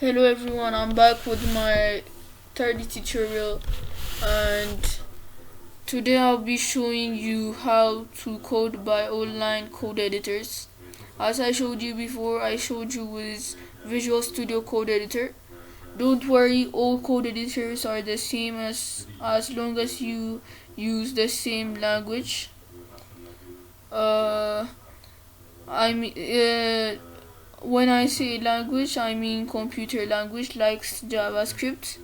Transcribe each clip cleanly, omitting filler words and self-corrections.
Hello everyone, I'm back with my third tutorial, and today I'll be showing you how to code by online code editors. As I showed you before, I showed you with Visual Studio Code Editor. Don't worry, all code editors are the same as long as you use the same language. Uh, I mean, when I say language, I mean computer language like JavaScript.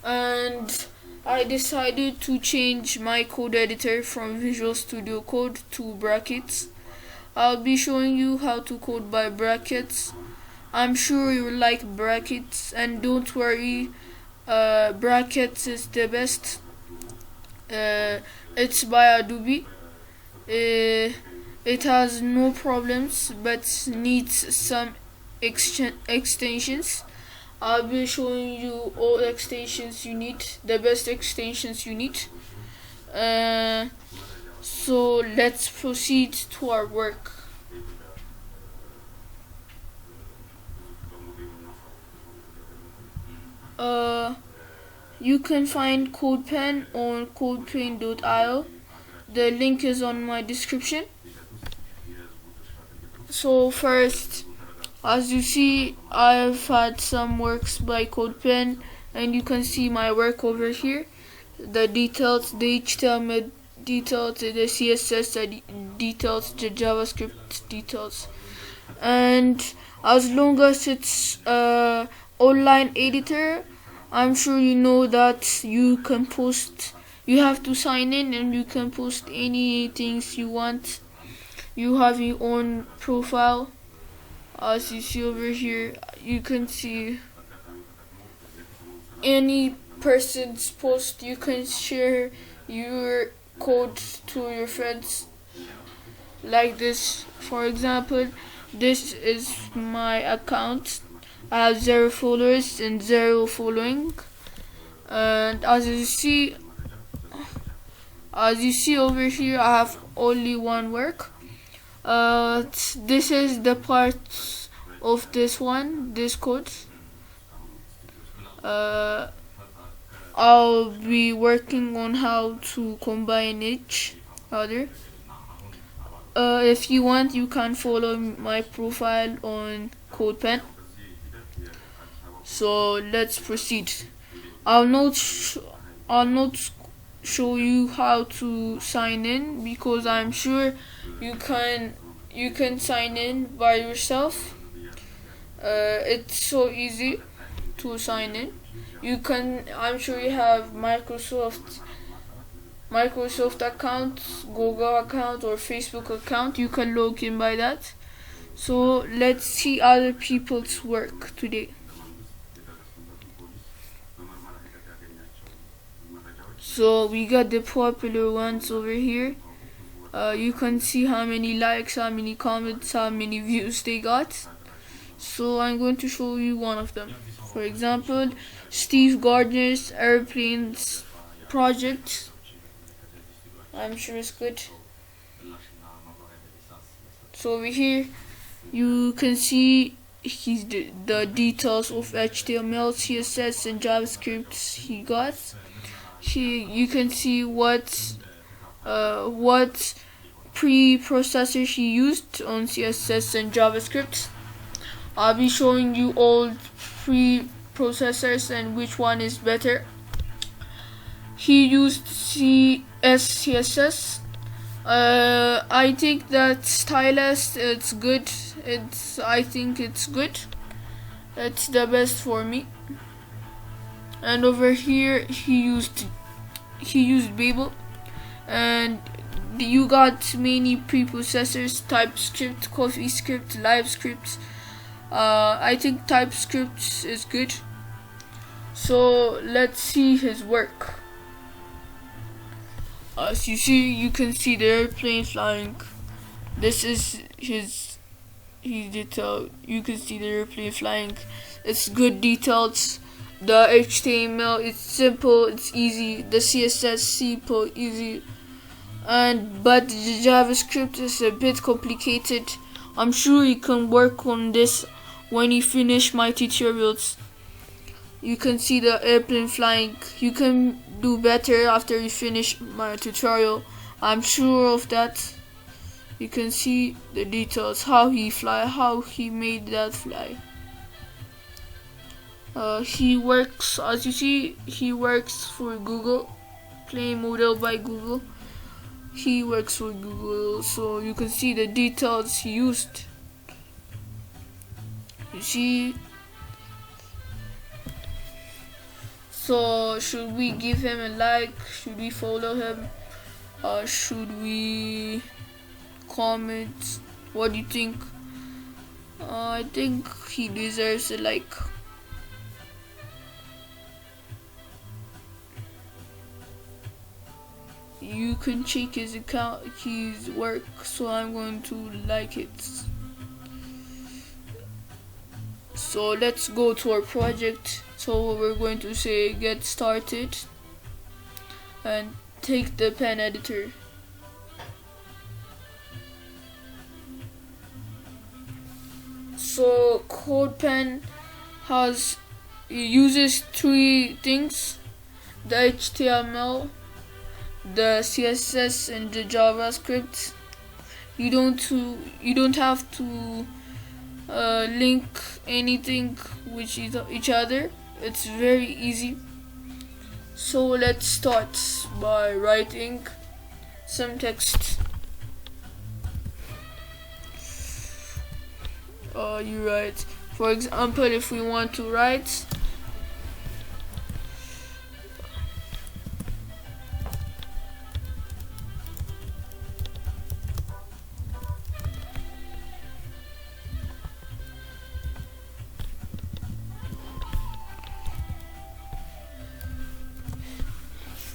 And I decided to change my code editor from Visual Studio Code to Brackets. I'll be showing you how to code by Brackets. I'm sure you like Brackets, and don't worry, Brackets is the best. It's by Adobe. It has no problems but needs some extensions. I'll be showing you all extensions you need, the best extensions you need. So let's proceed to our work. You can find CodePen on codepen.io. The link is on my description. So first, as you see, I've had some works by CodePen, and you can see my work over here. The details, the HTML details, the CSS details, the JavaScript details. And as long as it's online editor, I'm sure you know that you can post, you have to sign in and you can post any things you want. You have your own profile. As you see over here, you can see any person's post. You can share your code to your friends like this. For example, this is my account. I have 0 followers and 0 following, and as you see over here, I have only one work. This is the part of this code. I'll be working on how to combine each other. If you want, you can follow my profile on CodePen. So let's proceed. I'll not show you how to sign in because I'm sure you can sign in by yourself. It's so easy to sign in. I'm sure you have Microsoft account, Google account, or Facebook account. You can log in by that. So let's see other people's work today. So we got the popular ones over here. You can see how many likes, how many comments, how many views they got. So I'm going to show you one of them. For example, Steve Gardner's airplanes project. I'm sure it's good. So over here you can see the details of HTML, CSS, and JavaScript he got. You can see what preprocessor he used on CSS and JavaScript. I'll be showing you all preprocessors and which one is better. He used CSS. I think that Stylus, it's good. I think it's good. It's the best for me. And over here he used Babel, and you got many preprocessors: TypeScript, CoffeeScript, LiveScript. I think TypeScript is good. So let's see his work. As you see, you can see the airplane flying. This is his detail. You can see the airplane flying. It's good details. The HTML is simple, it's easy. The CSS simple, easy. But the JavaScript is a bit complicated. I'm sure you can work on this when you finish my tutorials. You can see the airplane flying. You can do better after you finish my tutorial. I'm sure of that. You can see the details, how he made that fly. He works, as you see, he works for Google, Plane Model by Google. He works for Google, so you can see the details he used. You see. So should we give him a like? Should we follow him? Should we comment? What do you think? I think he deserves a like. You can check his account, his work, so I'm going to like it. So let's go to our project. So we're going to say get started and take the pen editor. So CodePen uses three things: the HTML, the CSS, and the JavaScript. You don't have to link anything with each other. It's very easy. So let's start by writing some text. You write, for example, if we want to write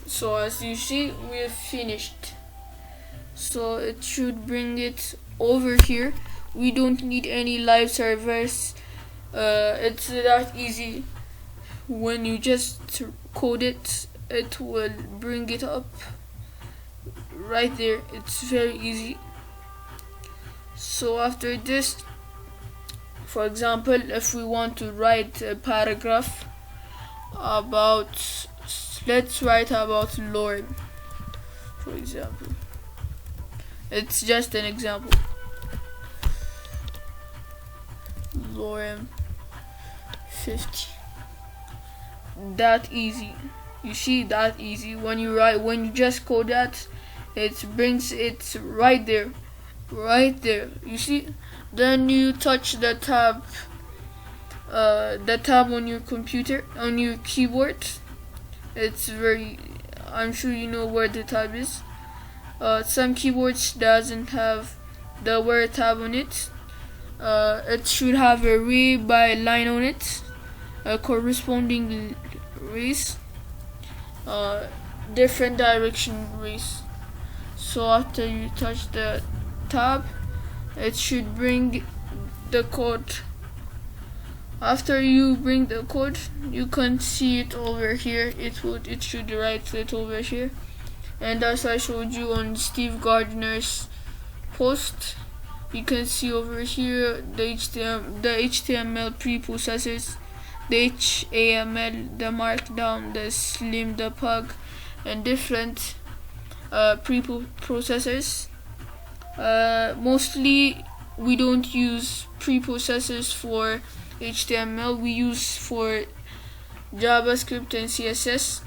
so as you see, we have finished. So it should bring it over here. We don't need any live servers. It's that easy. When you just code it, it will bring it up right there. It's very easy. So after this, for example, if we want to write a paragraph about, let's write about Lorem, for example. It's just an example. Lorem 50. That easy. You see, that easy. When you just code that, it brings it right there. You see. Then you touch the tab on your computer, on your keyboard. I'm sure you know where the tab is. Some keyboards doesn't have the word tab on it. It should have a array by line on it, a corresponding race, different direction race. So after you touch the tab, it should bring the code. After you bring the code, you can see it over here. It should write it over here. And as I showed you on Steve Gardner's post, you can see over here the HTML preprocessors, the HAML, the Markdown, the Slim, the Pug, and different preprocessors. Mostly we don't use preprocessors for HTML. We use for JavaScript and CSS.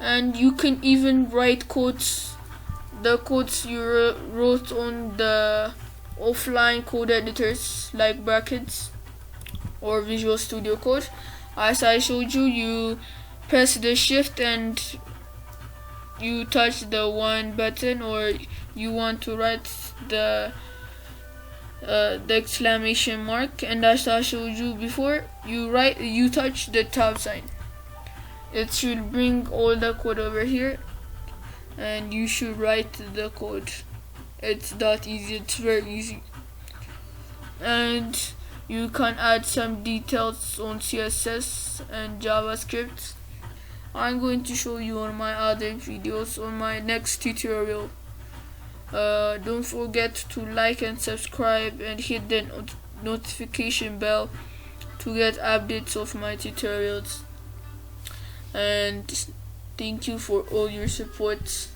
And you can even write codes, the codes you wrote on the offline code editors like Brackets or Visual Studio Code. As I showed you, you press the shift and you touch the one button, or you want to write the exclamation mark, and as I showed you before, you touch the tab sign. It should bring all the code over here, and you should write the code. It's that easy. It's very easy. And you can add some details on CSS and JavaScript. I'm going to show you on my other videos on my next tutorial. Don't forget to like and subscribe and hit the notification bell to get updates of my tutorials. And thank you for all your support.